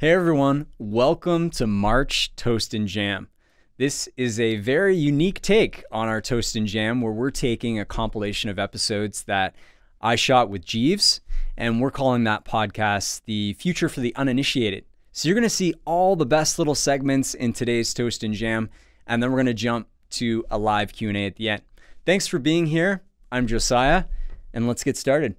Hey everyone, welcome to March Toast and Jam. This is a very unique take on our Toast and Jam where we're taking a compilation of episodes that I shot with Jeeves, and we're calling that podcast The Future for the Uninitiated. So you're going to see all the best little segments in today's Toast and Jam, and then we're going to jump to a live Q&A at the end. Thanks for being here. I'm Josiah, and let's get started.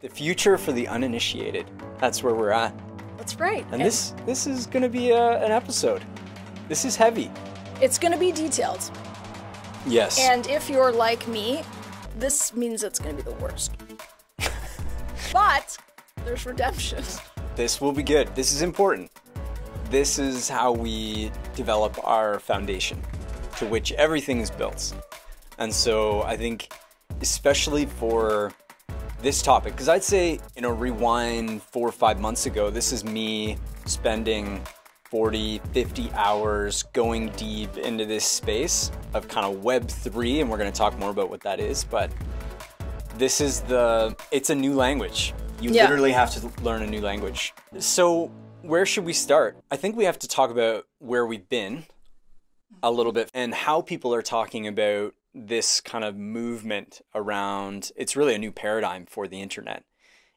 The future for the uninitiated. That's where we're at. That's right. And this is going to be an episode. This is heavy. It's going to be detailed. Yes. And if you're like me, this means it's going to be the worst. But there's redemption. This will be good. This is important. This is how we develop our foundation to which everything is built. And so I think especially for this topic, because I'd say, rewind 4 or 5 months ago, this is me spending 40, 50 hours going deep into this space of kind of Web3, and we're going to talk more about what that is, but this is it's a new language. You literally have to learn a new language. So where should we start? I think we have to talk about where we've been a little bit and how people are talking about this kind of movement around, it's really a new paradigm for the internet,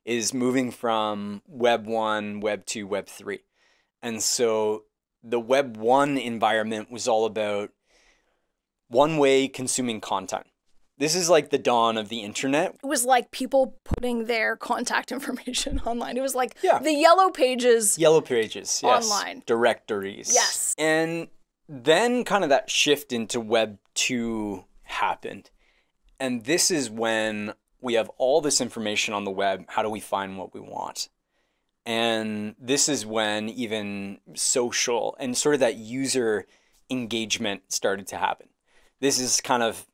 is moving from Web 1, Web 2, Web 3. And so the Web 1 environment was all about one-way consuming content. This is like the dawn of the internet. It was like people putting their contact information online. It was like the yellow pages. Yellow pages, yes. Online. Directories. Yes. And then kind of that shift into Web 2 happened. And this is when we have all this information on the web. How do we find what we want? And this is when even social and sort of that user engagement started to happen. This is kind of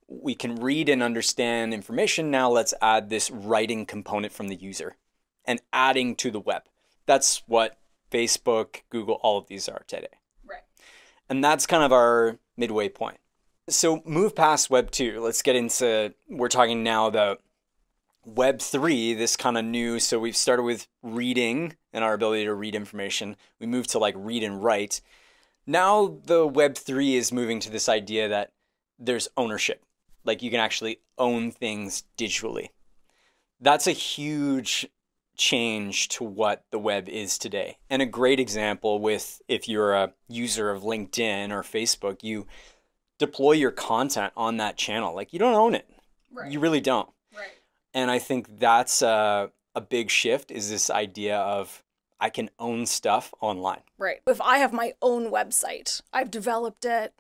we can read and understand information. Now let's add this writing component from the user and adding to the web. That's what Facebook, Google, all of these are today. Right. And that's kind of our midway point. So move past Web 2. Let's get into, we're talking now about Web 3, this kind of new. So we've started with reading and our ability to read information. We moved to like read and write. Now the Web 3 is moving to this idea that there's ownership. Like you can actually own things digitally. That's a huge change to what the web is today. And a great example with, if you're a user of LinkedIn or Facebook, you deploy your content on that channel. Like you don't own it. Right. You really don't. Right. And I think that's a big shift, is this idea of I can own stuff online. Right. If I have my own website, I've developed it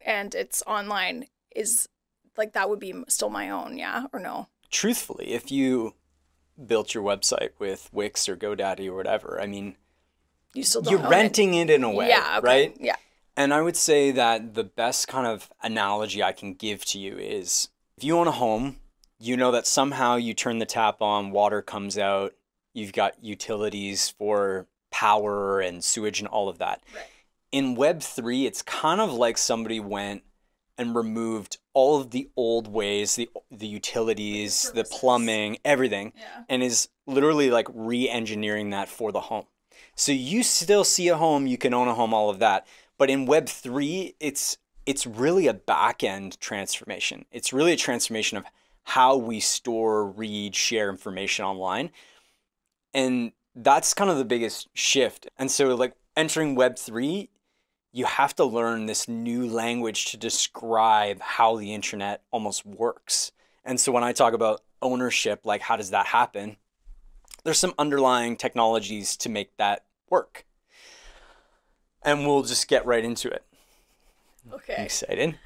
and it's online, is like that would be still my own, yeah? Or no? Truthfully, if you built your website with Wix or GoDaddy or whatever, I mean, you still don't you're renting it in a way, right? Yeah. And I would say that the best kind of analogy I can give to you is if you own a home, you know that somehow you turn the tap on, water comes out, you've got utilities for power and sewage and all of that. Right. In Web 3, it's kind of like somebody went and removed all of the old ways, the utilities, the plumbing, everything, and is literally like re-engineering that for the home. So you still see a home, you can own a home, all of that. But in Web 3, it's really a back-end transformation. It's really a transformation of how we store, read, share information online. And that's kind of the biggest shift. And so like entering Web 3, you have to learn this new language to describe how the internet almost works. And so when I talk about ownership, like how does that happen? There's some underlying technologies to make that work. And we'll just get right into it. Okay. Excited?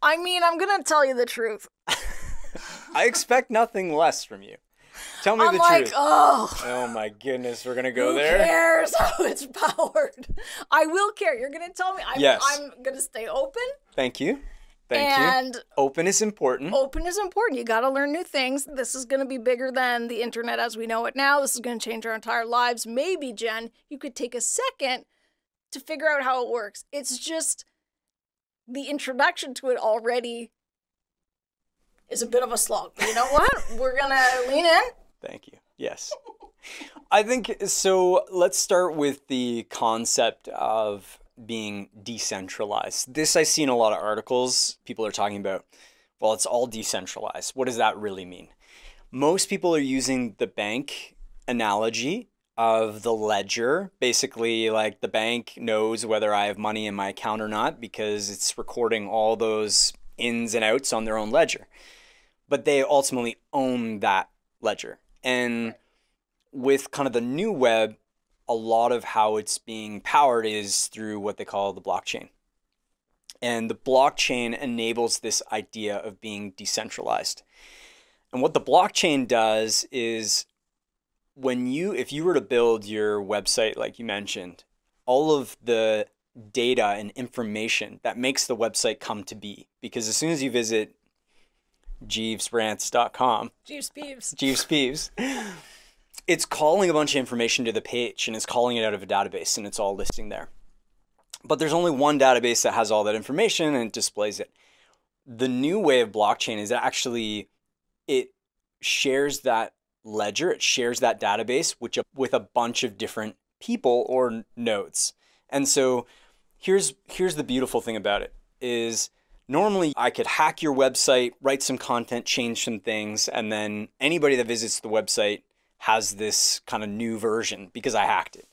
I mean, I'm going to tell you the truth. I expect nothing less from you. Tell me the truth. Oh my goodness, we're going to go there? Who cares how it's powered? I will care. You're going to tell me. I'm going to stay open. Thank you. Thank and you. Open is important. Open is important. You got to learn new things. This is going to be bigger than the internet as we know it now. This is going to change our entire lives. Maybe, Jen, you could take a second to figure out how it works. It's just the introduction to it already is a bit of a slog. But you know what? We're going to lean in. Thank you. Yes. I think so. Let's start with the concept of being decentralized. This I see in a lot of articles. People are talking about, well, it's all decentralized. What does that really mean? Most people are using the bank analogy of the ledger. Basically, like the bank knows whether I have money in my account or not because it's recording all those ins and outs on their own ledger. But they ultimately own that ledger. And with kind of the new web, a lot of how it's being powered is through what they call the blockchain. And the blockchain enables this idea of being decentralized. And what the blockchain does is if you were to build your website, like you mentioned, all of the data and information that makes the website come to be, because as soon as you visit jeevesrants.com, Jeeves Peeves, it's calling a bunch of information to the page and it's calling it out of a database and it's all listing there. But there's only one database that has all that information and it displays it. The new way of blockchain is that actually it shares that ledger, it shares that database with a bunch of different people or nodes. And so here's the beautiful thing about it is normally I could hack your website, write some content, change some things, and then anybody that visits the website has this kind of new version because I hacked it.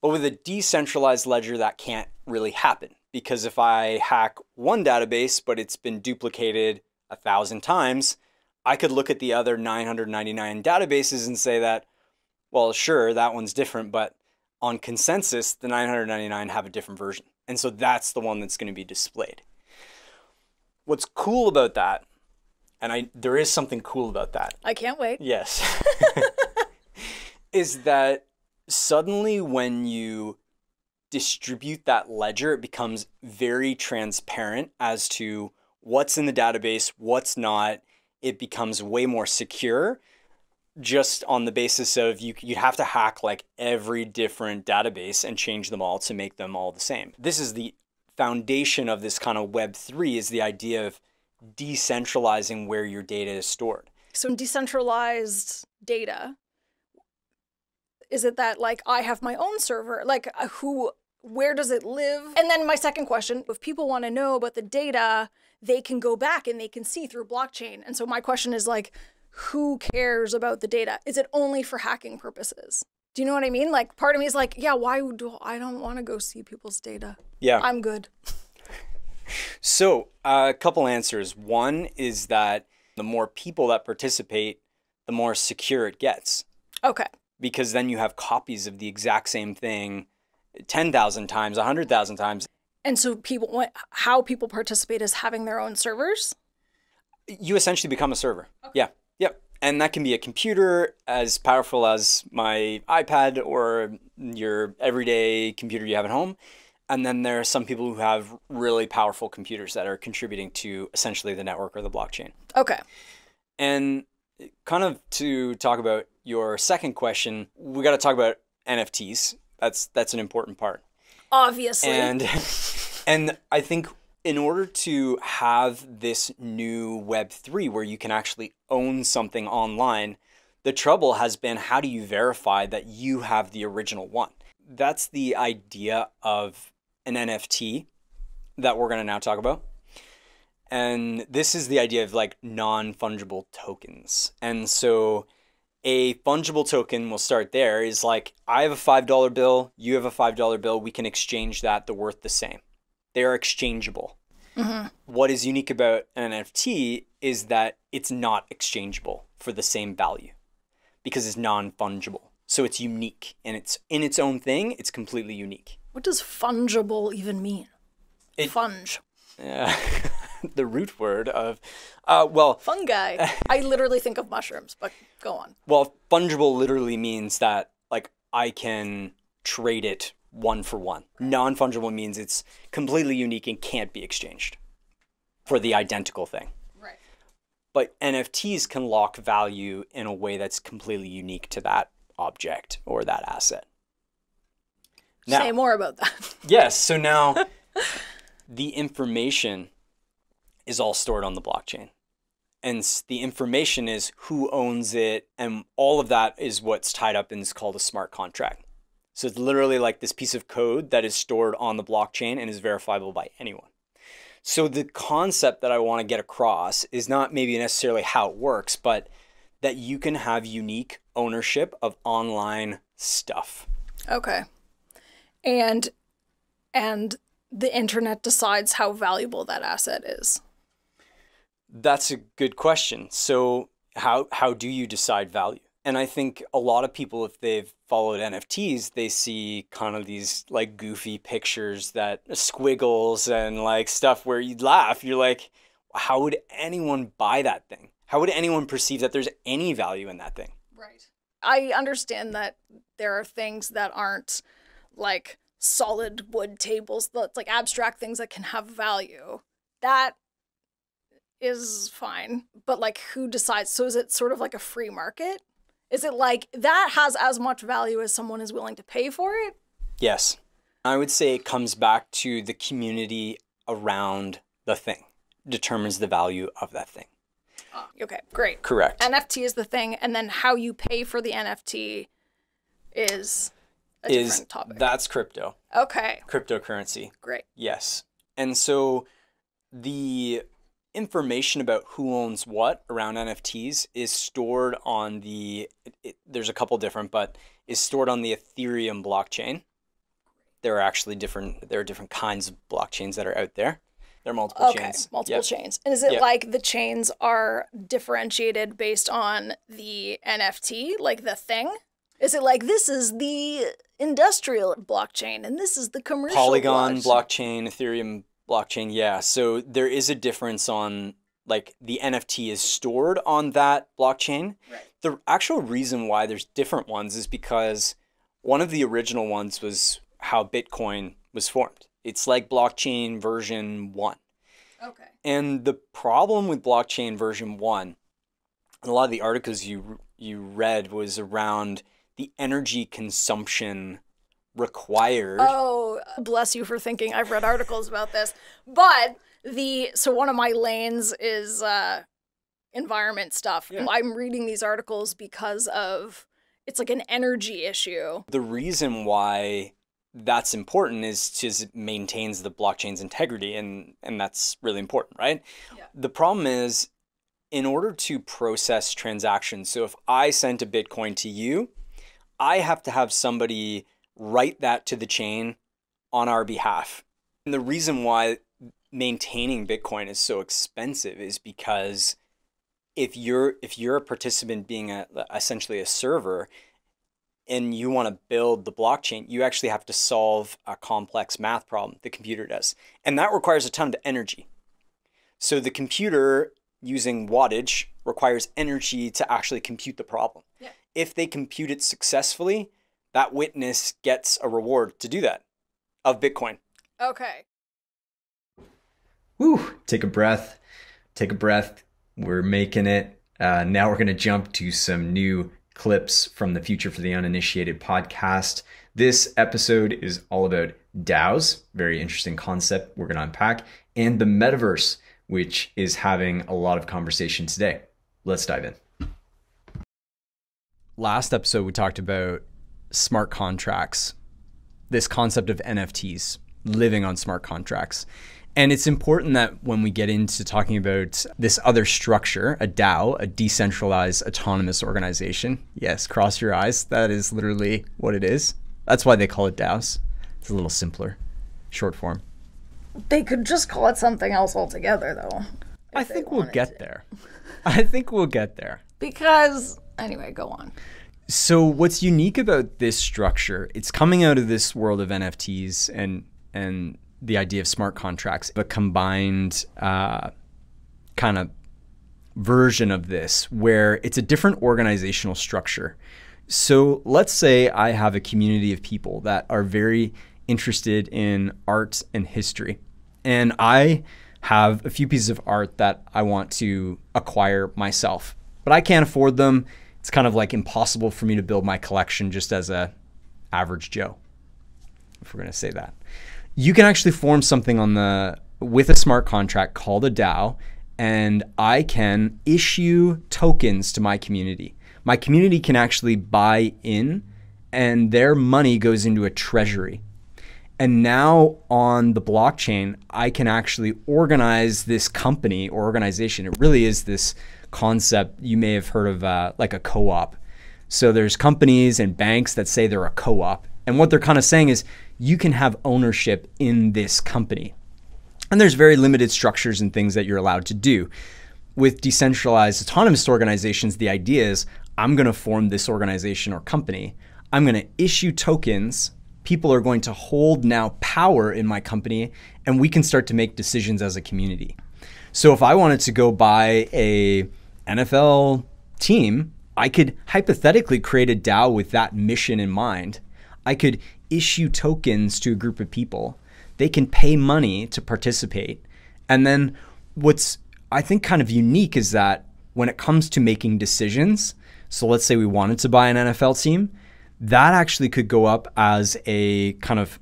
But with a decentralized ledger, that can't really happen because if I hack one database, but it's been duplicated 1,000 times, I could look at the other 999 databases and say that, well, sure, that one's different, but on consensus, the 999 have a different version. And so that's the one that's going to be displayed. What's cool about that, and there is something cool about that. I can't wait. Yes. Is that suddenly when you distribute that ledger, it becomes very transparent as to what's in the database, what's not. It becomes way more secure just on the basis of you have to hack like every different database and change them all to make them all the same. This is the foundation of this kind of Web3 is the idea of decentralizing where your data is stored. So in decentralized data, is it that like I have my own server? Like where does it live? And then my second question, if people want to know about the data, they can go back and they can see through blockchain. And so my question is like, who cares about the data? Is it only for hacking purposes? Do you know what I mean? Like part of me is like, yeah, I don't want to go see people's data. Yeah. I'm good. So a couple answers. One is that the more people that participate, the more secure it gets. Okay. Because then you have copies of the exact same thing 10,000 times, 100,000 times. And so how people participate is having their own servers? You essentially become a server. Okay. Yeah. Yep. And that can be a computer as powerful as my iPad or your everyday computer you have at home. And then there are some people who have really powerful computers that are contributing to essentially the network or the blockchain. Okay. And kind of to talk about your second question, we got to talk about NFTs. That's an important part. Obviously. And I think in order to have this new Web3 where you can actually own something online, the trouble has been how do you verify that you have the original one? That's the idea of an NFT that we're going to now talk about. And this is the idea of like non-fungible tokens. And so a fungible token, we'll start there, is like I have a $5 bill, you have a $5 bill, we can exchange that, they're worth the same. They are exchangeable. Mm-hmm. What is unique about an NFT is that it's not exchangeable for the same value because it's non-fungible. So it's unique and it's in its own thing, it's completely unique. What does fungible even mean? Funge. The root word of, well... Fungi. I literally think of mushrooms, but go on. Well, fungible literally means that like I can trade it one for one. Non-fungible means it's completely unique and can't be exchanged for the identical thing. Right. But NFTs can lock value in a way that's completely unique to that object or that asset. Now, say more about that. Yes. So now the information is all stored on the blockchain. And the information is who owns it. And all of that is what's tied up in is called a smart contract. So it's literally like this piece of code that is stored on the blockchain and is verifiable by anyone. So the concept that I want to get across is not maybe necessarily how it works, but that you can have unique ownership of online stuff. Okay. And the internet decides how valuable that asset is. That's a good question. So how do you decide value? And I think a lot of people, if they've followed NFTs, they see kind of these like goofy pictures that squiggles and like stuff where you laugh. You're like, how would anyone buy that thing? How would anyone perceive that there's any value in that thing? Right. I understand that there are things that aren't like solid wood tables, that's like abstract things that can have value. That is fine. But like who decides? So is it sort of like a free market? Is it like that has as much value as someone is willing to pay for it? Yes. I would say it comes back to the community around the thing determines the value of that thing. Oh, okay, great. Correct. NFT is the thing, and then how you pay for the NFT is a different topic. That's crypto. Okay. Cryptocurrency. Great. Yes. And so the information about who owns what around NFTs is stored on there's a couple different, but is stored on the Ethereum blockchain. There are different kinds of blockchains that are out there. There are multiple chains. Multiple chains. And is it like the chains are differentiated based on the NFT, like the thing? Is it like this is the industrial blockchain and this is the commercial Polygon blockchain, Ethereum blockchain, yeah. So there is a difference on like the NFT is stored on that blockchain. Right. The actual reason why there's different ones is because one of the original ones was how Bitcoin was formed. It's like blockchain version 1. Okay. And the problem with blockchain version 1, a lot of the articles you read was around the energy consumption required. Oh, bless you for thinking I've read articles about this. But so one of my lanes is environment stuff. Yeah. I'm reading these articles because of it's like an energy issue. The reason why that's important is because it maintains the blockchain's integrity, and that's really important, right? Yeah. The problem is in order to process transactions, so if I sent a Bitcoin to you, I have to have somebody write that to the chain on our behalf. And the reason why maintaining Bitcoin is so expensive is because if you're a participant being essentially a server and you want to build the blockchain, you actually have to solve a complex math problem. The computer does. And that requires a ton of energy. So the computer using wattage requires energy to actually compute the problem. Yeah. If they compute it successfully, that witness gets a reward to do that of Bitcoin. Okay. Woo, take a breath. Take a breath. We're making it. Now we're going to jump to some new clips from the Future for the Uninitiated podcast. This episode is all about DAOs, very interesting concept we're going to unpack, and the Metaverse, which is having a lot of conversation today. Let's dive in. Last episode, we talked about smart contracts, this concept of NFTs, living on smart contracts. And it's important that when we get into talking about this other structure, a DAO, a decentralized autonomous organization, yes, cross your eyes, that is literally what it is. That's why they call it DAOs. It's a little simpler, short form. They could just call it something else altogether, though. I think we'll get there. I think we'll get there. Because, anyway, go on. So what's unique about this structure, it's coming out of this world of NFTs and the idea of smart contracts, but combined kind of version of this where it's a different organizational structure. So let's say I have a community of people that are very interested in art and history, and I have a few pieces of art that I want to acquire myself, but I can't afford them. It's kind of like impossible for me to build my collection just as a average Joe, if we're going to say that. You can actually form something with a smart contract called a DAO, and I can issue tokens to my community. My community can actually buy in, and their money goes into a treasury. And now on the blockchain, I can actually organize this company or organization. It really is this concept you may have heard of, like a co-op. So there's companies and banks that say they're a co-op. And what they're kind of saying is you can have ownership in this company. And there's very limited structures and things that you're allowed to do. With decentralized autonomous organizations, the idea is I'm going to form this organization or company. I'm going to issue tokens. People are going to hold now power in my company, and we can start to make decisions as a community. So if I wanted to go buy a NFL team, I could hypothetically create a DAO with that mission in mind. I could issue tokens to a group of people. They can pay money to participate. And then what's, I think, kind of unique is that when it comes to making decisions, so let's say we wanted to buy an NFL team, that actually could go up as a kind of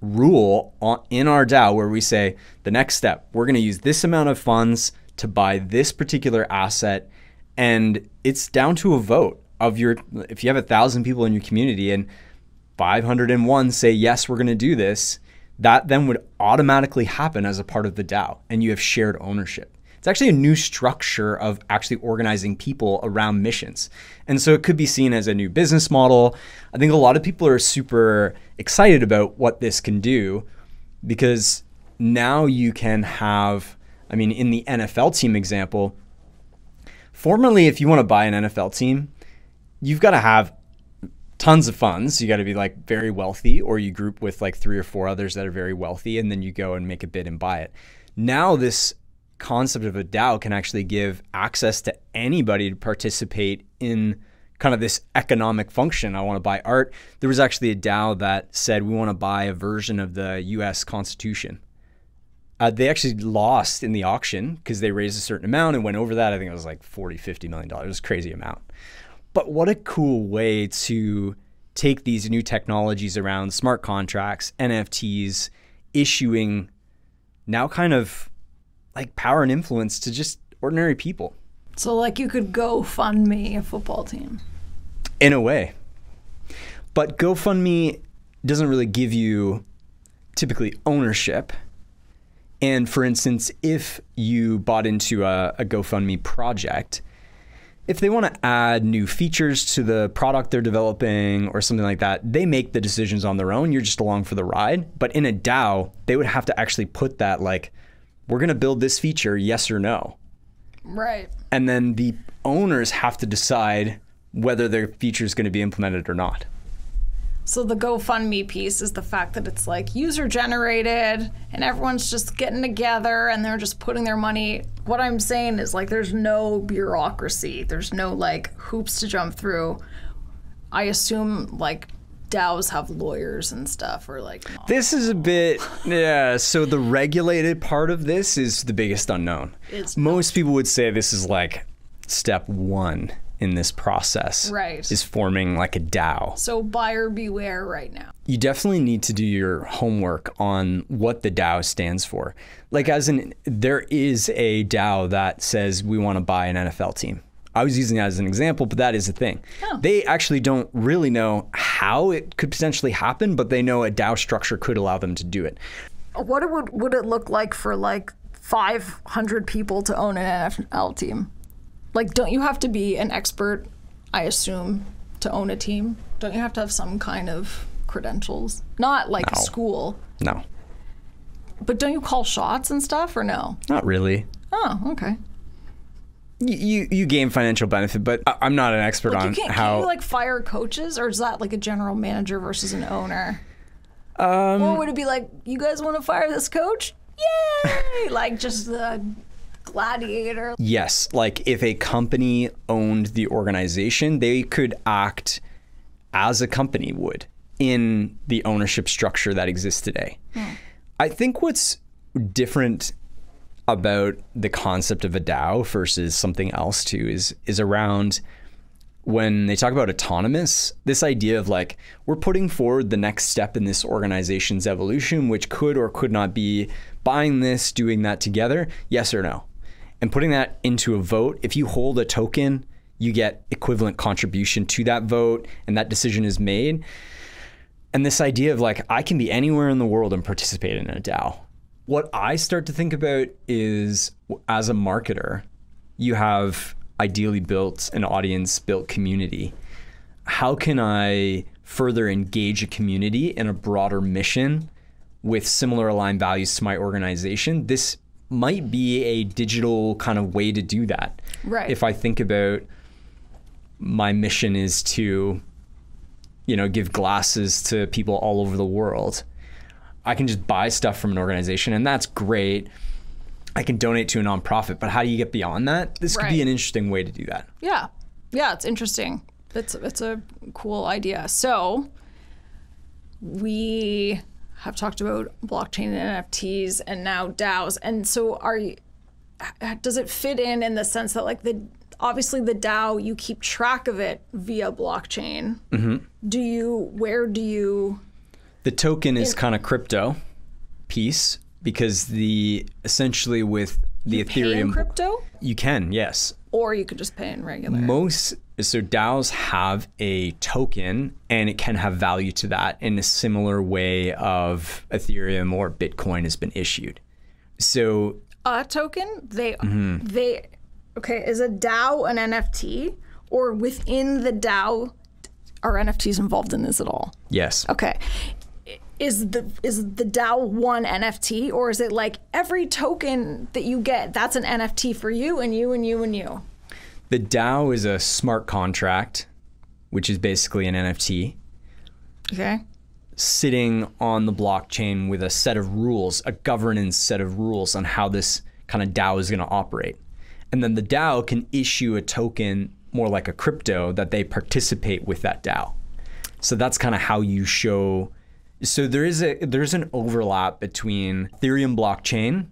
rule in our DAO where we say the next step, we're going to use this amount of funds to buy this particular asset. And it's down to a vote of if you have 1,000 people in your community and 501 say, yes, we're going to do this, that then would automatically happen as a part of the DAO, and you have shared ownership. It's actually a new structure of actually organizing people around missions. And so it could be seen as a new business model. I think a lot of people are super excited about what this can do, because now you can have, I mean, in the NFL team example, formerly, if you want to buy an NFL team, you've got to have tons of funds. You got to be like very wealthy, or you group with like 3 or 4 others that are very wealthy, and then you go and make a bid and buy it. Now this concept of a DAO can actually give access to anybody to participate in kind of this economic function. I want to buy art. There was actually a DAO that said we want to buy a version of the US Constitution. They actually lost in the auction because they raised a certain amount and went over that. I think it was like $40–50 million. It was a crazy amount. But what a cool way to take these new technologies around smart contracts, NFTs, issuing now kind of like power and influence to just ordinary people. So like you could GoFundMe a football team. In a way. But GoFundMe doesn't really give you typically ownership. And for instance, if you bought into a GoFundMe project, if they want to add new features to the product they're developing or something like that, they make the decisions on their own. You're just along for the ride. But in a DAO, they would have to actually put that like, we're going to build this feature, yes or no. Right. And then the owners have to decide whether their feature is going to be implemented or not. So the GoFundMe piece is the fact that it's like user generated and everyone's just getting together and they're just putting their money. What I'm saying is like there's no bureaucracy. There's no like hoops to jump through. I assume like DAOs have lawyers and stuff, or like no. This is a bit, yeah, so the regulated part of this is the biggest unknown. Most people would say this is like step 1 in this process, right? Is forming like a DAO. So buyer beware right now. You definitely need to do your homework on what the DAO stands for. Like there is a DAO that says we want to buy an NFL team. I was using that as an example, but that is a thing. Oh. They actually don't really know how it could potentially happen, but they know a DAO structure could allow them to do it. What would it look like for like 500 people to own an NFL team? Like, don't you have to be an expert, I assume, to own a team? Don't you have to have some kind of credentials? Not like a school. No. But don't you call shots and stuff, or no? Not really. Oh, okay. You gain financial benefit, but I'm not an expert on how. Can you like fire coaches, or is that like a general manager versus an owner? Or would it be like, you guys want to fire this coach? Yay! Like just the gladiator. Yes, like if a company owned the organization, they could act as a company would in the ownership structure that exists today. I think what's different about the concept of a DAO versus something else too is around when they talk about autonomous, this idea of like, we're putting forward the next step in this organization's evolution, which could or could not be buying this, doing that together, yes or no. And putting that into a vote, if you hold a token, you get equivalent contribution to that vote, and that decision is made. And this idea of like, I can be anywhere in the world and participate in a DAO. What I start to think about is, as a marketer, you have ideally built an audience, built community. How can I further engage a community in a broader mission with similar aligned values to my organization? This might be a digital kind of way to do that. Right. If I think about my mission is to, give glasses to people all over the world, I can just buy stuff from an organization, and that's great. I can donate to a nonprofit, but how do you get beyond that? This could be an interesting way to do that. Yeah. Yeah, it's interesting. It's a cool idea. So we have talked about blockchain and NFTs and now DAOs. And so does it fit in the sense that like obviously the DAO, you keep track of it via blockchain. Mm-hmm. Where do you? The token is kind of crypto piece, because essentially with the Ethereum, pay in crypto? You can, yes. Or you could just pay in regular. So DAOs have a token, and it can have value to that in a similar way of Ethereum or Bitcoin has been issued. So a token, okay, is a DAO an NFT, or within the DAO are NFTs involved in this at all? Yes. Okay. Is the DAO one NFT, or is it like every token that you get, that's an NFT for you and you and you and you? The DAO is a smart contract, which is basically an NFT. Okay. Sitting on the blockchain with a set of rules, a governance set of rules on how this kind of DAO is going to operate. And then the DAO can issue a token more like a crypto that they participate with that DAO. So that's kind of how you show. So there's an overlap between Ethereum blockchain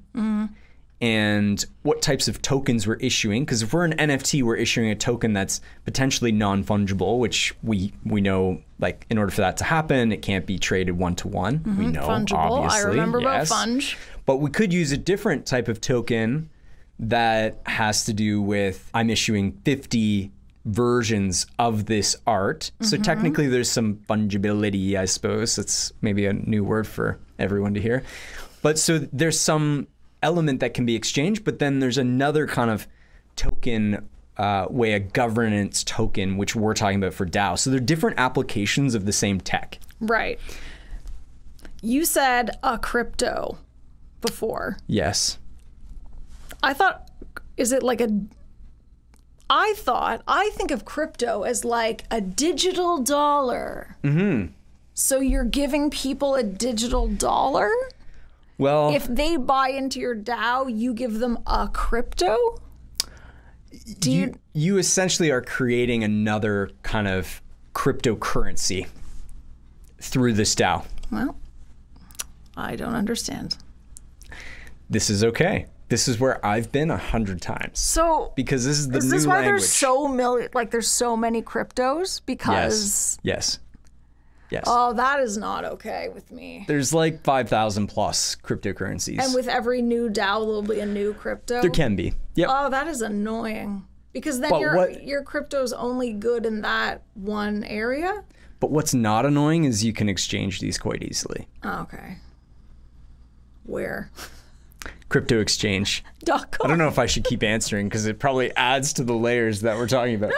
and what types of tokens we're issuing. Because if we're an NFT, we're issuing a token that's potentially non-fungible, which we know, like, in order for that to happen, it can't be traded one-to-one. We know, fungible. obviously. I remember about funge. But we could use a different type of token that has to do with, I'm issuing 50 versions of this art. So technically there's some fungibility, I suppose. That's maybe a new word for everyone to hear. But so there's some element that can be exchanged, but then there's another kind of token way, a governance token, which we're talking about for DAO. So they're different applications of the same tech. Right. You said a crypto before. Yes. I thought, is it like I think of crypto as like a digital dollar. Mm-hmm. So you're giving people a digital dollar? Well, if they buy into your DAO, you give them a crypto? You essentially are creating another kind of cryptocurrency through this DAO. Well, I don't understand. This is okay. This is where I've been 100 times. So because this is the new language. Is this why there's so many cryptos? Because yes. Oh, that is not okay with me. There's like 5,000 plus cryptocurrencies. And with every new DAO, there'll be a new crypto? There can be. Yep. Oh, that is annoying. Because then your crypto's only good in that one area? But what's not annoying is you can exchange these quite easily. Oh, okay. Where? Cryptoexchange.com. I don't know if I should keep answering because it probably adds to the layers that we're talking about. No,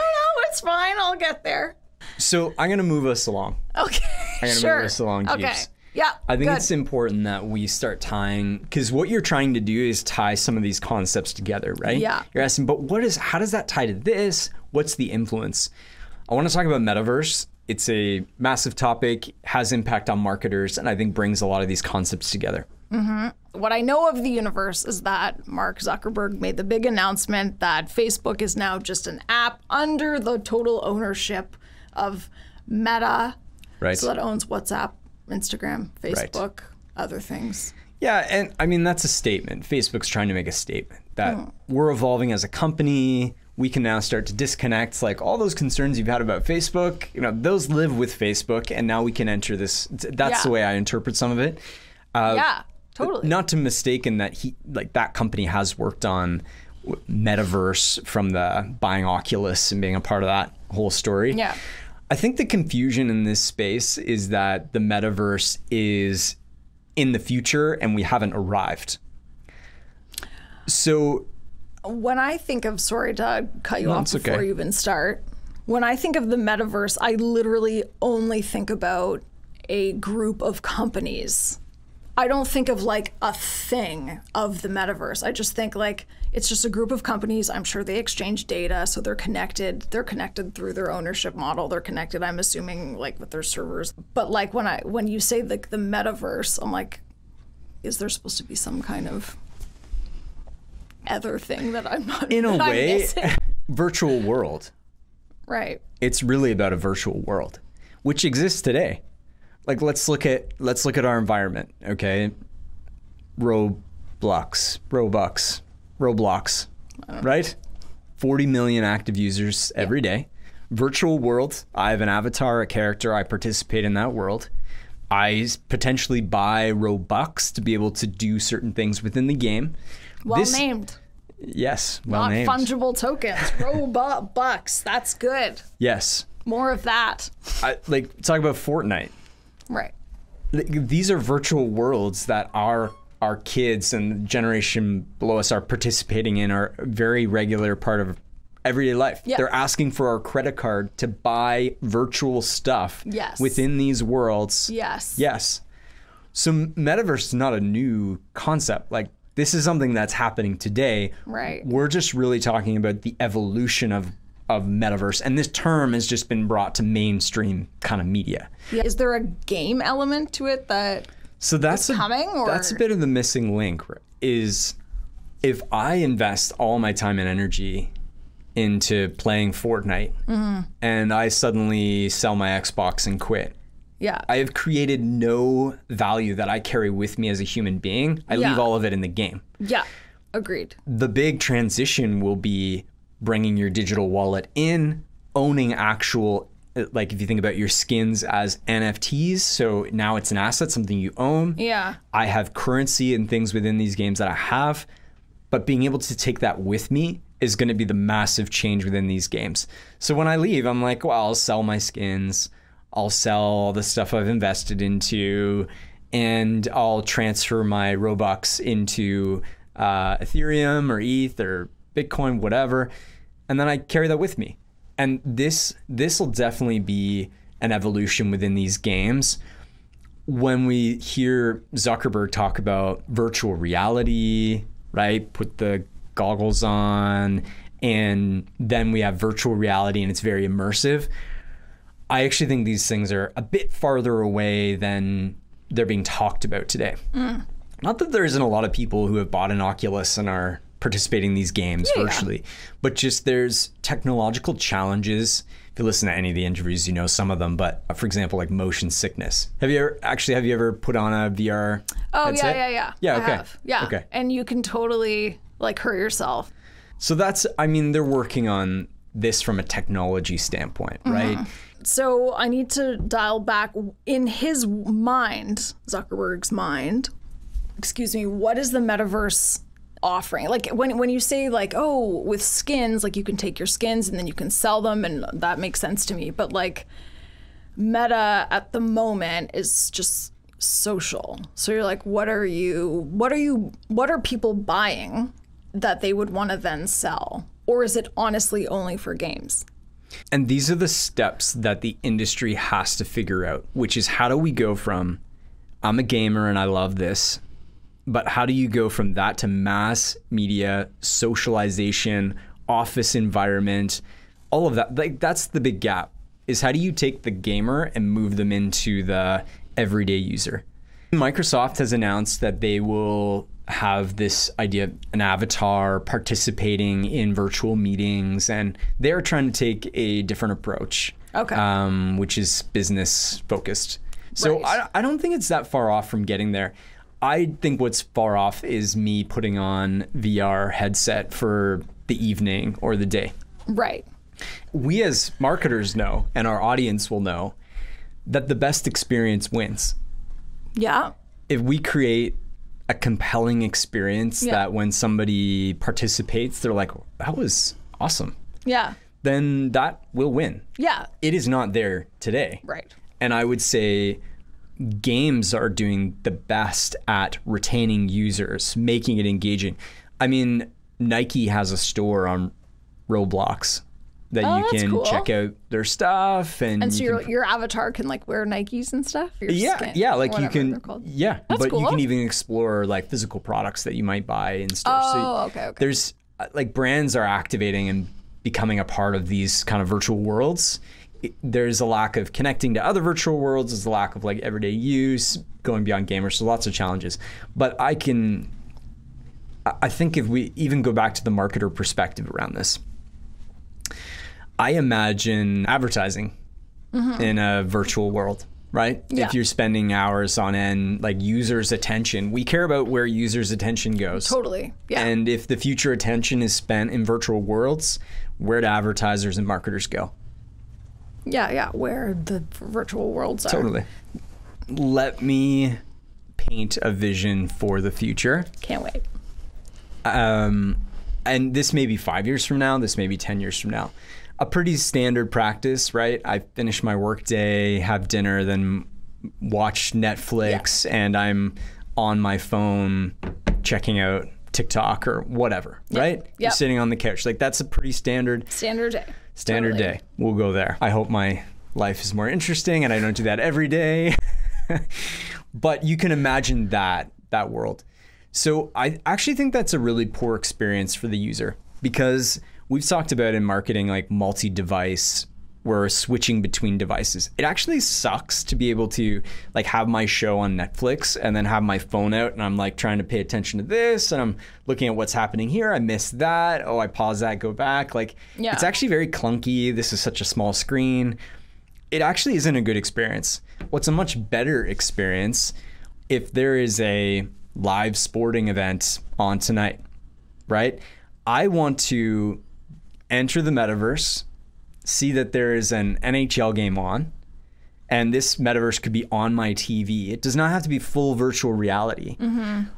it's fine. I'll get there. So I'm going to move us along. Okay, I'm going to move us along, Jeeves. Okay, yeah, I think it's important that we start tying, because what you're trying to do is tie some of these concepts together, right? Yeah. You're asking, but how does that tie to this? What's the influence? I want to talk about Metaverse. It's a massive topic, has impact on marketers, and I think brings a lot of these concepts together. Mm-hmm. What I know of the universe is that Mark Zuckerberg made the big announcement that Facebook is now just an app under the total ownership of Meta. Right. So that owns WhatsApp, Instagram, Facebook, other things. Yeah, and I mean, that's a statement. Facebook's trying to make a statement that we're evolving as a company. We can now start to disconnect, like all those concerns you've had about Facebook, you know, those live with Facebook, and now we can enter this. That's the way I interpret some of it. Yeah, totally. Not to mistaken that that company has worked on Metaverse from the buying Oculus and being a part of that whole story. Yeah. I think the confusion in this space is that the Metaverse is in the future and we haven't arrived. So when I think of, sorry to cut you off before you even start, when I think of the Metaverse, I literally only think about a group of companies. I don't think of like a thing of the Metaverse. I just think like it's just a group of companies. I'm sure they exchange data, so they're connected. They're connected through their ownership model. They're connected, I'm assuming, like with their servers. But like when you say the Metaverse, I'm like, is there supposed to be some kind of other thing that I'm not in a way missing? Virtual world, right? It's really about a virtual world which exists today. Like let's look at our environment, okay? Roblox, right? 40 million active users every day. Virtual world, I have an avatar, a character, I participate in that world. I potentially buy Robux to be able to do certain things within the game. Named. Yes, Not named. Fungible tokens, Robux, that's good. Yes. More of that. Talk about Fortnite. Right. These are virtual worlds that our kids and the generation below us are participating in, are a very regular part of everyday life. Yeah. They're asking for our credit card to buy virtual stuff within these worlds. Yes. So Metaverse is not a new concept. Like this is something that's happening today. Right. We're just really talking about the evolution of Metaverse, and this term has just been brought to mainstream kind of media. Yeah. Is there a game element to it that that's coming? Or? That's a bit of the missing link. Is if I invest all my time and energy into playing Fortnite, and I suddenly sell my Xbox and quit. Yeah. I have created no value that I carry with me as a human being. I leave all of it in the game. Yeah. Agreed. The big transition will be bringing your digital wallet in, owning actual, like if you think about your skins as NFTs, so now it's an asset, something you own. Yeah. I have currency and things within these games that I have, but being able to take that with me is going to be the massive change within these games. So when I leave, I'm like, well, I'll sell my skins, I'll sell all the stuff I've invested into, and I'll transfer my Robux into Ethereum or ETH or Bitcoin, whatever. And then I carry that with me. And this will definitely be an evolution within these games. When we hear Zuckerberg talk about virtual reality, right? Put the goggles on, and then we have virtual reality and it's very immersive. I actually think these things are a bit farther away than they're being talked about today. Not that there isn't a lot of people who have bought an Oculus and are participating in these games virtually, but just there's technological challenges. If you listen to any of the interviews, you know some of them, but for example, like motion sickness. Have you ever put on a VR headset? Yeah, okay. I have. Yeah. Okay. And you can totally like hurt yourself. So they're working on this from a technology standpoint, right? So I need to dial back in his mind, Zuckerberg's mind, what is the Metaverse offering? Like when you say like, oh, with skins, like you can take your skins and then you can sell them, and that makes sense to me. But like Meta at the moment is just social. So you're like, what are people buying that they would want to then sell? Or is it honestly only for games? And these are the steps that the industry has to figure out, which is how do we go from, I'm a gamer and I love this, but how do you go from that to mass media, socialization, office environment, all of that? Like that's the big gap, is how do you take the gamer and move them into the everyday user? Microsoft has announced that they will have this idea of an avatar participating in virtual meetings, and they're trying to take a different approach, which is business focused. So I don't think it's that far off from getting there. I think what's far off is me putting on VR headset for the evening or the day. Right. We as marketers know, and our audience will know, that the best experience wins. Yeah. If we create a compelling experience that when somebody participates, they're like, that was awesome. Yeah. Then that will win. Yeah. It is not there today. Right. And I would say games are doing the best at retaining users, making it engaging. I mean, Nike has a store on Roblox that you can check out their stuff, and so your avatar can like wear Nikes and stuff. Yeah, like you can. Yeah, that's but cool. you can even explore like physical products that you might buy in stores. Okay. There's like brands are activating and becoming a part of these kind of virtual worlds. There's a lack of connecting to other virtual worlds. There's a lack of like everyday use, going beyond gamers. So lots of challenges. But I think if we even go back to the marketer perspective around this, I imagine advertising in a virtual world, right? Yeah. If you're spending hours on end, like users' attention, we care about where users' attention goes. Totally. Yeah. And if the future attention is spent in virtual worlds, where do advertisers and marketers go? Yeah, where the virtual worlds are. Totally. Let me paint a vision for the future. Can't wait. And this may be 5 years from now, this may be 10 years from now. A pretty standard practice, right? I finish my work day, have dinner, then watch Netflix, and I'm on my phone checking out TikTok or whatever, right? You're sitting on the couch. Like that's a pretty standard day. Standard day. We'll go there. I hope my life is more interesting and I don't do that every day. But you can imagine that world. So I actually think that's a really poor experience for the user, because we've talked about in marketing like multi-device, we're switching between devices. It actually sucks to be able to like have my show on Netflix and then have my phone out and I'm like trying to pay attention to this and I'm looking at what's happening here. I missed that. Oh, I pause that, go back. Like it's actually very clunky. This is such a small screen. It actually isn't a good experience. What's a much better experience if there is a live sporting event on tonight, right? I want to enter the metaverse, see that there is an NHL game on, and this metaverse could be on my TV. It does not have to be full virtual reality. Mm-hmm.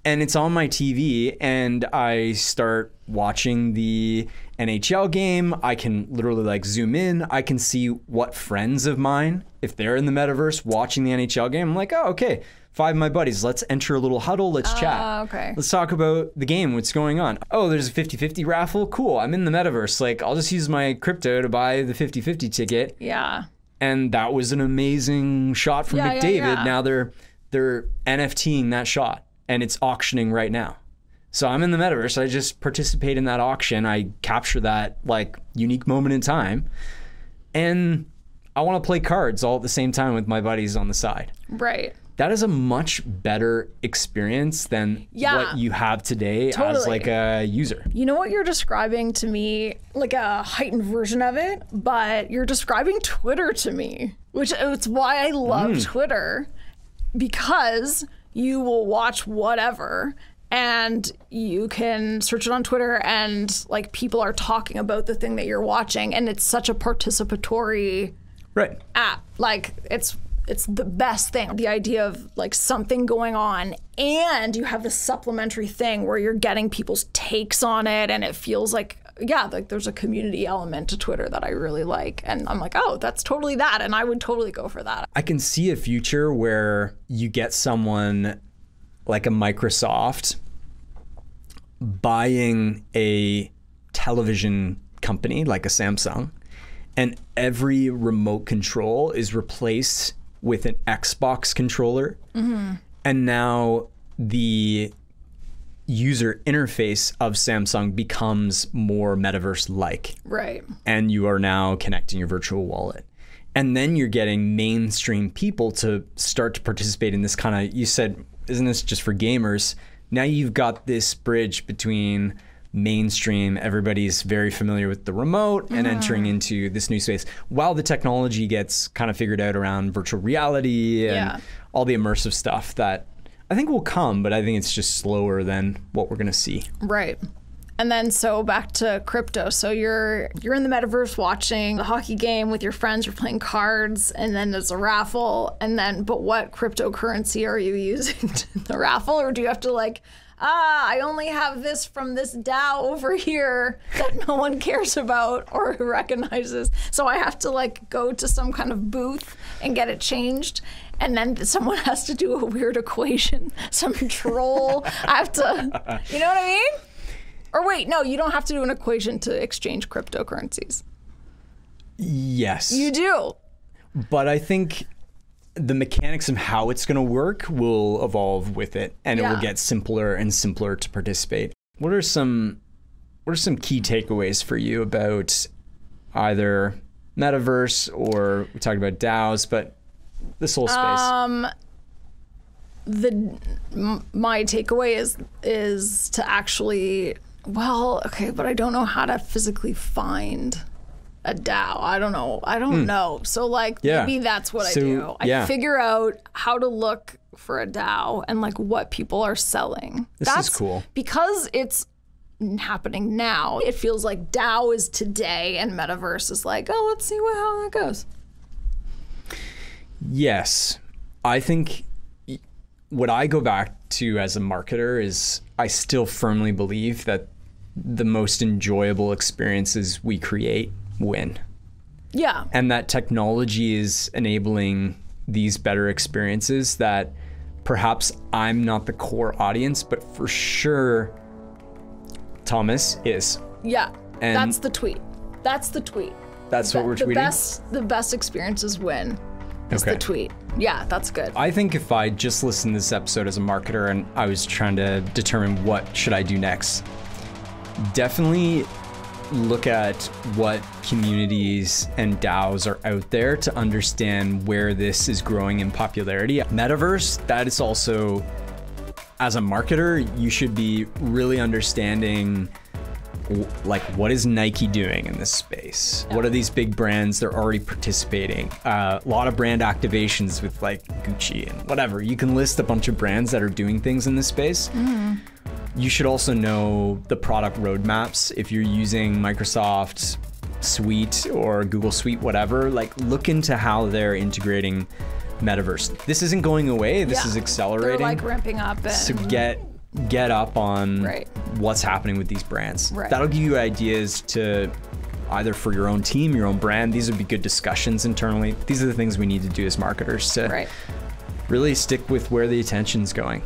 And it's on my TV, and I start watching the NHL game. I can literally like zoom in. I can see what friends of mine, if they're in the metaverse watching the NHL game, I'm like, oh, okay. 5 of my buddies, let's enter a little huddle, let's chat. Okay. Let's talk about the game, what's going on. Oh, there's a 50-50 raffle, cool, I'm in the metaverse. Like, I'll just use my crypto to buy the 50-50 ticket. Yeah. And that was an amazing shot from McDavid. Yeah. Now they're NFTing that shot, and it's auctioning right now. So I'm in the metaverse, I just participate in that auction, I capture that like unique moment in time, and I wanna play cards all at the same time with my buddies on the side. Right. That is a much better experience than what you have today as like a user. You know what you're describing to me, like a heightened version of it, but you're describing Twitter to me, which it's why I love Twitter, because you will watch whatever and you can search it on Twitter and like people are talking about the thing that you're watching, and it's such a participatory app. Like it's the best thing. The idea of like something going on and you have this supplementary thing where you're getting people's takes on it, and it feels like, like there's a community element to Twitter that I really like. And I'm like, oh, that's totally that. And I would totally go for that. I can see a future where you get someone like a Microsoft buying a television company like a Samsung, and every remote control is replaced with an Xbox controller. Mm-hmm. And now the user interface of Samsung becomes more metaverse-like. Right. And you are now connecting your virtual wallet. And then you're getting mainstream people to start to participate in this kind of, you said, isn't this just for gamers? Now you've got this bridge between mainstream, everybody's very familiar with the remote, and entering into this new space while the technology gets kind of figured out around virtual reality and all the immersive stuff that I think will come, but I think it's just slower than what we're going to see. Right. And then so back to crypto. So you're in the metaverse watching the hockey game with your friends, you're playing cards, and then there's a raffle. And then, but what cryptocurrency are you using in the raffle? Or do you have to like, I only have this from this DAO over here that no one cares about or recognizes. So I have to like go to some kind of booth and get it changed. And then someone has to do a weird equation, some troll. I have to, you know what I mean? Or wait, no, you don't have to do an equation to exchange cryptocurrencies. Yes. You do. But I think the mechanics of how it's going to work will evolve with it, and it will get simpler and simpler to participate. What are some key takeaways for you about either Metaverse, or we talked about DAOs, but this whole space? My takeaway is to actually, well, okay, but I don't know how to physically find a DAO. I don't know. So like maybe that's what I do. I figure out how to look for a DAO and like what people are selling. That's cool. Because it's happening now. It feels like DAO is today and Metaverse is like, oh, let's see how that goes. Yes. I think what I go back to as a marketer is I still firmly believe that the most enjoyable experiences we create win. Yeah. And that technology is enabling these better experiences that perhaps I'm not the core audience, but for sure Thomas is. Yeah. And that's the tweet. That's the tweet. That's what we're tweeting? The best experiences win. Is the tweet. Yeah, that's good. I think if I just listened to this episode as a marketer and I was trying to determine what should I do next, definitely look at what communities and DAOs are out there to understand where this is growing in popularity. Metaverse, that is also, as a marketer, you should be really understanding like what is Nike doing in this space? What are these big brands that are already participating? A lot of brand activations with like Gucci and whatever. You can list a bunch of brands that are doing things in this space. You should also know the product roadmaps. If you're using Microsoft Suite or Google Suite, whatever, like look into how they're integrating Metaverse. This isn't going away. This is accelerating. They're like ramping up. And so get up on what's happening with these brands. That'll give you ideas to either for your own team, your own brand. These would be good discussions internally. These are the things we need to do as marketers to really stick with where the attention's going.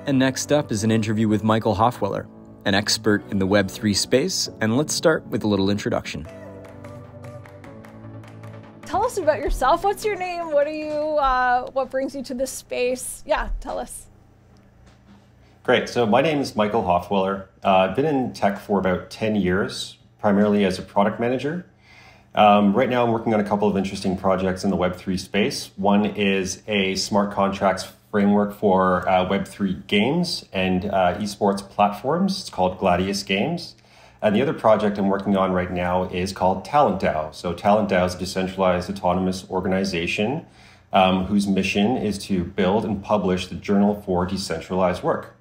And next up is an interview with Michael Hoffweller, an expert in the Web3 space. And let's start with a little introduction. Tell us about yourself. What's your name? What are you? What brings you to this space? Yeah, tell us. Great. So my name is Michael Hoffweller. I've been in tech for about 10 years, primarily as a product manager. Right now I'm working on a couple of interesting projects in the Web3 space. One is a smart contracts framework for Web3 games and esports platforms. It's called Gladius Games. And the other project I'm working on right now is called Talent DAO. So Talent DAO is a decentralized autonomous organization whose mission is to build and publish the Journal for Decentralized Work.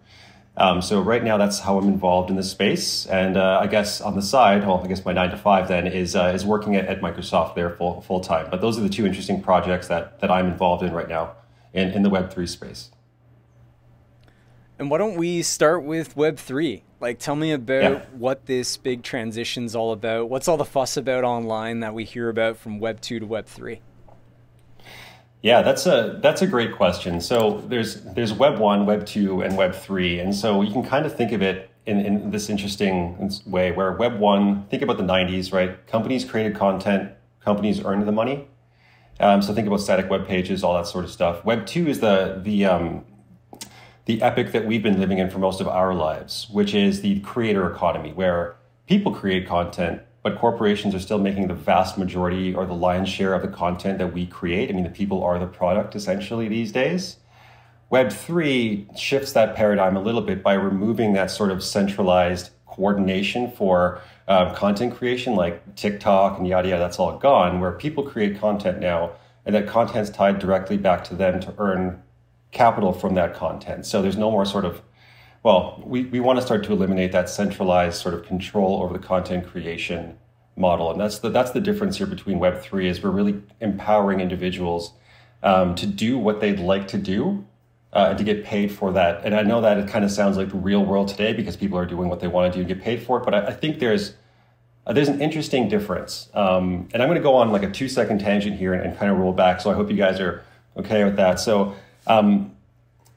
So right now that's how I'm involved in this space. And I guess on the side, well, I guess my 9 to 5 then is working at Microsoft there full time. But those are the two interesting projects that I'm involved in right now in the Web3 space. And why don't we start with Web3? Like, tell me about what this big transition's all about. What's all the fuss about online that we hear about from Web 2 to Web 3? Yeah, that's a great question. So there's Web 1, Web 2, and Web 3. And so you can kind of think of it in this interesting way where Web 1, think about the 90s, right? Companies created content, companies earned the money. So think about static web pages, all that sort of stuff. Web 2 is the epic that we've been living in for most of our lives, which is the creator economy, where people create content, but corporations are still making the vast majority or the lion's share of the content that we create. I mean, the people are the product essentially these days. Web 3 shifts that paradigm a little bit by removing that sort of centralized coordination for content creation, like TikTok and yada yada. That's all gone. Where people create content now, and that content's tied directly back to them to earn capital from that content. So there's no more sort of, well, we want to start to eliminate that centralized sort of control over the content creation model. And that's the difference here between Web3 is we're really empowering individuals to do what they'd like to do and to get paid for that. And I know that it kind of sounds like the real world today because people are doing what they want to do and get paid for it. But I think there's an interesting difference. And I'm going to go on like a 2-second tangent here and kind of roll back. So I hope you guys are okay with that. So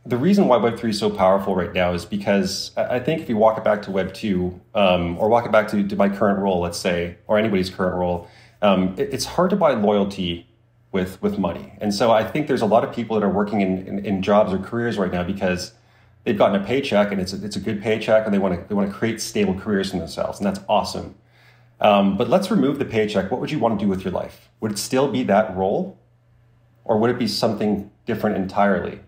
the reason why Web3 is so powerful right now is because I think if you walk it back to Web 2 or walk it back to my current role, let's say, or anybody's current role, it's hard to buy loyalty with money. And so I think there's a lot of people that are working in jobs or careers right now because they've gotten a paycheck and it's a good paycheck and they want to create stable careers for themselves. And that's awesome. But let's remove the paycheck. What would you want to do with your life? Would it still be that role? Or would it be something different entirely?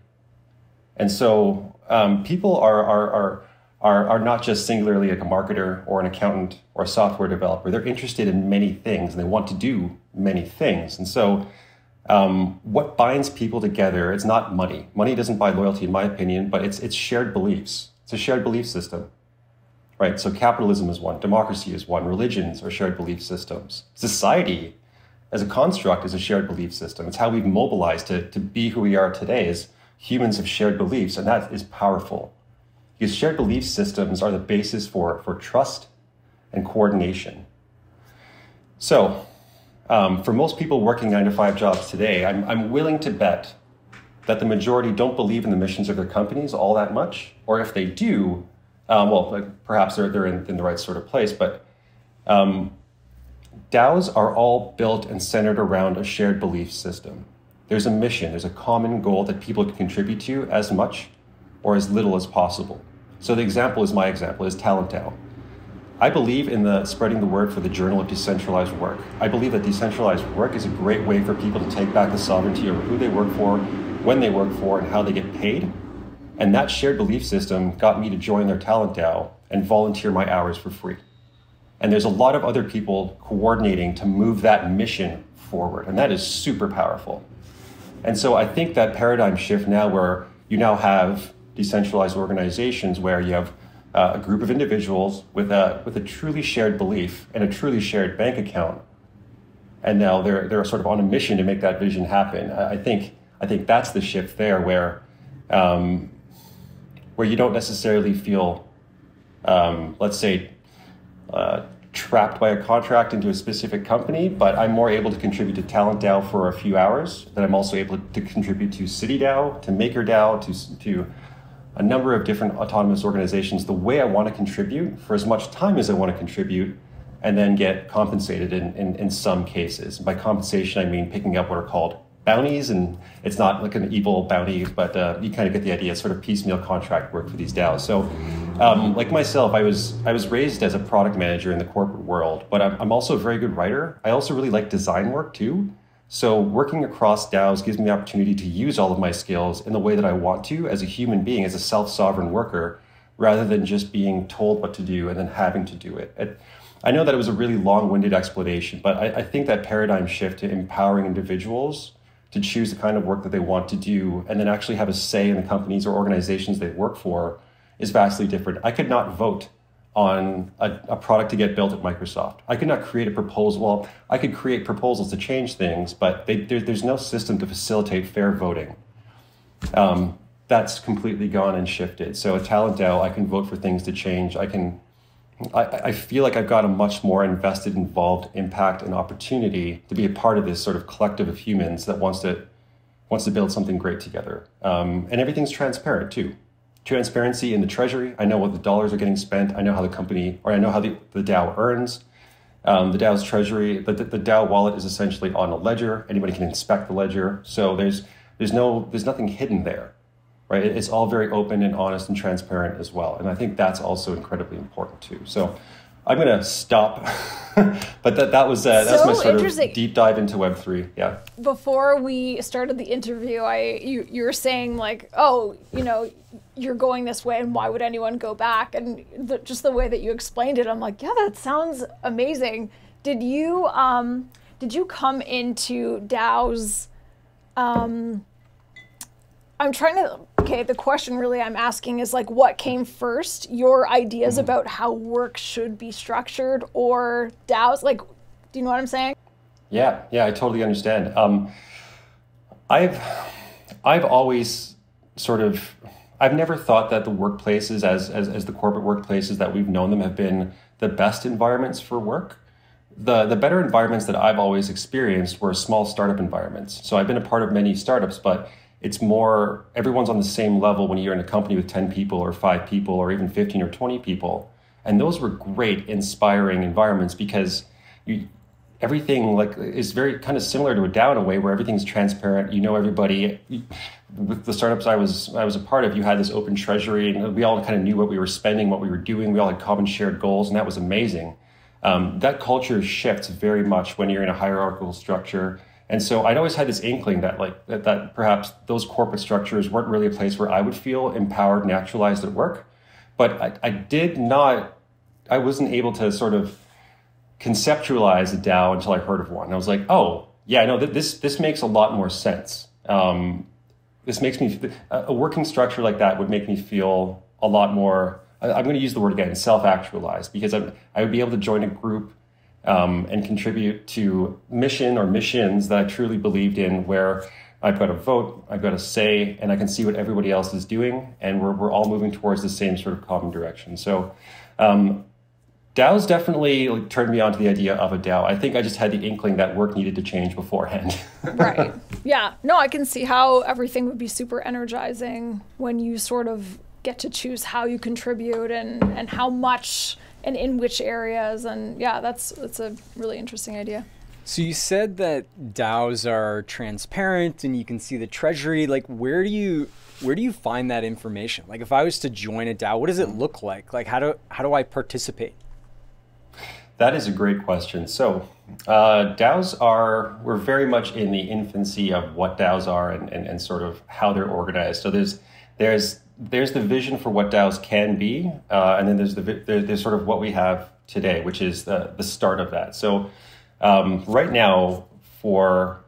And so people are not just singularly like a marketer or an accountant or a software developer. They're interested in many things and they want to do many things. And so what binds people together, it's not money. Money doesn't buy loyalty, in my opinion, but it's shared beliefs. It's a shared belief system, right? So capitalism is one, democracy is one, religions are shared belief systems. Society as a construct is a shared belief system. It's how we've mobilized to be who we are today as humans have shared beliefs, and that is powerful. Because shared belief systems are the basis for trust and coordination. So, for most people working 9-to-5 jobs today, I'm willing to bet that the majority don't believe in the missions of their companies all that much, or if they do, perhaps they're in the right sort of place, but DAOs are all built and centered around a shared belief system. There's a mission, there's a common goal that people can contribute to as much or as little as possible. So the example is my example, is Talent DAO. I believe in spreading the word for the Journal of Decentralized Work. I believe that decentralized work is a great way for people to take back the sovereignty over who they work for, when they work for, and how they get paid. And that shared belief system got me to join their Talent DAO and volunteer my hours for free. And there's a lot of other people coordinating to move that mission forward, and that is super powerful. And so I think that paradigm shift now where you now have decentralized organizations where you have a group of individuals with a truly shared belief and a truly shared bank account, and now they're sort of on a mission to make that vision happen. I think that's the shift there where you don't necessarily feel, let's say, trapped by a contract into a specific company, but I'm more able to contribute to Talent DAO for a few hours, that I'm also able to contribute to City DAO, to Maker DAO, to a number of different autonomous organizations the way I want to contribute for as much time as I want to contribute, and then get compensated in some cases. By compensation, I mean picking up what are called bounties, and it's not like an evil bounty, but you kind of get the idea. It's sort of piecemeal contract work for these DAOs. So like myself, I was raised as a product manager in the corporate world, but I'm also a very good writer. I also really like design work too. So working across DAOs gives me the opportunity to use all of my skills in the way that I want to as a human being, as a self-sovereign worker, rather than just being told what to do and then having to do it. I know that it was a really long-winded explanation, but I think that paradigm shift to empowering individuals to choose the kind of work that they want to do and then actually have a say in the companies or organizations they work for is vastly different. I could not vote on a product to get built at Microsoft. I could not create a proposal. Well, I could create proposals to change things, but there's no system to facilitate fair voting. That's completely gone and shifted. So at Talent DAO, I can vote for things to change. I feel like I've got a much more invested, involved impact and opportunity to be a part of this sort of collective of humans that wants to build something great together. And everything's transparent too. Transparency in the treasury. I know what the dollars are getting spent. I know how the company, or I know how the DAO earns. The DAO's treasury, the DAO wallet is essentially on a ledger. Anybody can inspect the ledger. So there's nothing hidden there, right? It's all very open and honest and transparent as well. And I think that's also incredibly important too. So I'm going to stop. But that was my sort of deep dive into Web3. Yeah. Before we started the interview, you were saying like, oh, you're going this way, and why would anyone go back? And just the way that you explained it, I'm like, yeah, that sounds amazing. Did you come into DAOs? The question really I'm asking is like, what came first? Your ideas about how work should be structured, or DAOs? Like, do you know what I'm saying? Yeah, I totally understand. I've always I've never thought that the workplaces as the corporate workplaces that we've known them have been the best environments for work. The better environments that I've always experienced were small startup environments. So I've been a part of many startups, but it's more, everyone's on the same level when you're in a company with 10 people or 5 people or even 15 or 20 people. And those were great, inspiring environments because everything like is very kind of similar to a DAO in a way where everything's transparent. Everybody. With the startups I was a part of, you had this open treasury and we all kind of knew what we were spending, what we were doing. We all had common shared goals, and that was amazing. That culture shifts very much when you're in a hierarchical structure. And so I'd always had this inkling that perhaps those corporate structures weren't really a place where I would feel empowered and actualized at work. But I wasn't able to sort of conceptualize a DAO until I heard of one. I was like, oh, yeah, no, this makes a lot more sense. This makes me, a working structure like that would make me feel a lot more, I'm going to use the word again, self-actualized, because I would be able to join a group and contribute to mission or missions that I truly believed in, where I've got a vote, I've got a say, and I can see what everybody else is doing, and we're all moving towards the same sort of common direction. So DAOs definitely turned me on to the idea of a DAO. I think I just had the inkling that work needed to change beforehand. Right. Yeah. No, I can see how everything would be super energizing when you sort of get to choose how you contribute and how much and in which areas. And yeah, that's a really interesting idea. So you said that DAOs are transparent and you can see the treasury. Like, where do you find that information? Like, if I was to join a DAO, what does it look like? Like, how do I participate? That is a great question. So DAOs we're very much in the infancy of what DAOs are and sort of how they're organized. So there's the vision for what DAOs can be, and then there's sort of what we have today, which is the start of that. So right now, for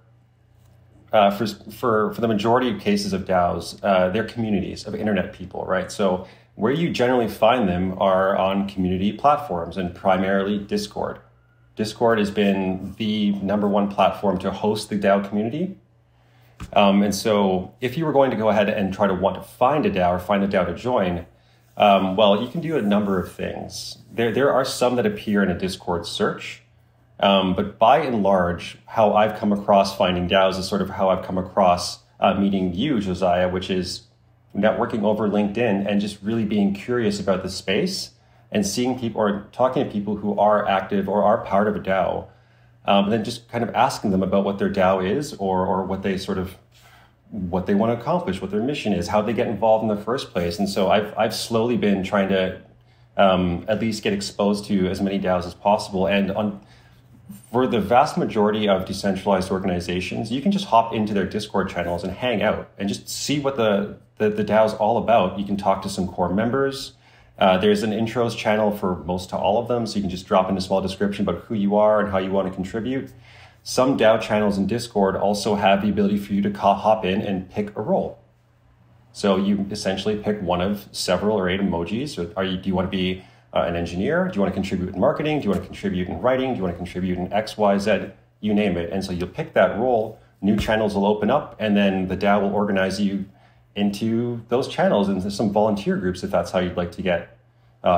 the majority of cases of DAOs, they're communities of internet people, right? So where you generally find them are on community platforms, and primarily Discord. Discord has been the #1 platform to host the DAO community. And so if you were going to go ahead and want to find a DAO or find a DAO to join, well, you can do a number of things. There are some that appear in a Discord search, but by and large, how I've come across finding DAOs is sort of how I've come across meeting you, Josiah, which is networking over LinkedIn and just really being curious about the space and seeing people or talking to people who are active or are part of a DAO. And then just kind of asking them about what their DAO is or what they want to accomplish, what their mission is, how they get involved in the first place. And so I've slowly been trying to at least get exposed to as many DAOs as possible. And for the vast majority of decentralized organizations, you can just hop into their Discord channels and hang out and just see what the DAO is all about. You can talk to some core members. There's an intros channel for most to all of them, so you can just drop in a small description about who you are and how you want to contribute. Some DAO channels in Discord also have the ability for you to hop in and pick a role. So you essentially pick one of several or 8 emojis. Do you want to be an engineer? Do you want to contribute in marketing? Do you want to contribute in writing? Do you want to contribute in X, Y, Z? You name it. And so you'll pick that role, new channels will open up, and then the DAO will organize you into those channels and some volunteer groups if that's how you'd like to get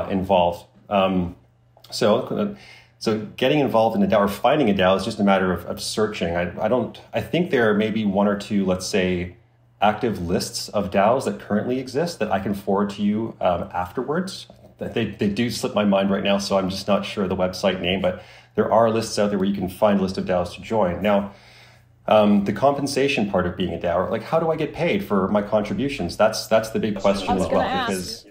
involved. So getting involved in a DAO or finding a DAO is just a matter of searching. I think there are maybe 1 or 2, let's say, active lists of DAOs that currently exist that I can forward to you afterwards. They do slip my mind right now, so I'm just not sure the website name, but there are lists out there where you can find a list of DAOs to join. Now, the compensation part of being a DAO, like how do I get paid for my contributions? That's the big question as well. Because